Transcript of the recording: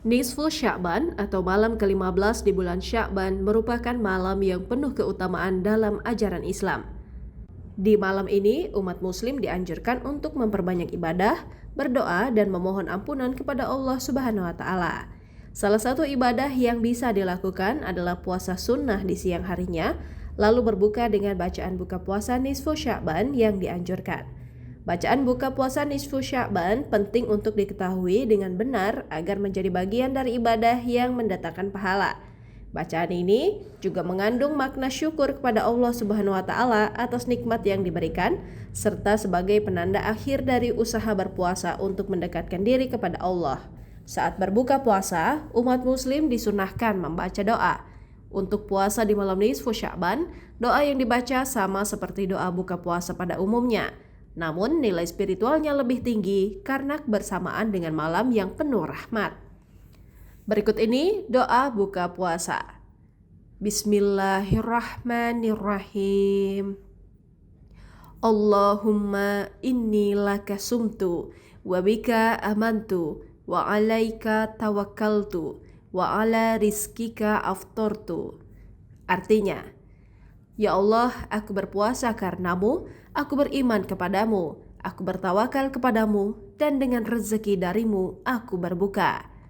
Nisfu Sya'ban atau malam ke-15 di bulan Sya'ban merupakan malam yang penuh keutamaan dalam ajaran Islam. Di malam ini, umat muslim dianjurkan untuk memperbanyak ibadah, berdoa, dan memohon ampunan kepada Allah Subhanahu wa Ta'ala. Salah satu ibadah yang bisa dilakukan adalah puasa sunnah di siang harinya, lalu berbuka dengan bacaan buka puasa nisfu Sya'ban yang dianjurkan. Bacaan buka puasa nisfu Sya'ban penting untuk diketahui dengan benar agar menjadi bagian dari ibadah yang mendatangkan pahala. Bacaan ini juga mengandung makna syukur kepada Allah Subhanahu wa Ta'ala atas nikmat yang diberikan, serta sebagai penanda akhir dari usaha berpuasa untuk mendekatkan diri kepada Allah. Saat berbuka puasa, umat muslim disunahkan membaca doa. Untuk puasa di malam nisfu Sya'ban, doa yang dibaca sama seperti doa buka puasa pada umumnya. Namun nilai spiritualnya lebih tinggi karena bersamaan dengan malam yang penuh rahmat. Berikut ini doa buka puasa. Bismillahirrahmanirrahim. Allahumma inni laka sumtu wa bika amantu wa alaika tawakkaltu wa ala rizkika aftortu. Artinya, ya Allah, aku berpuasa karenamu, aku beriman kepadamu, aku bertawakal kepadamu, dan dengan rezeki darimu aku berbuka.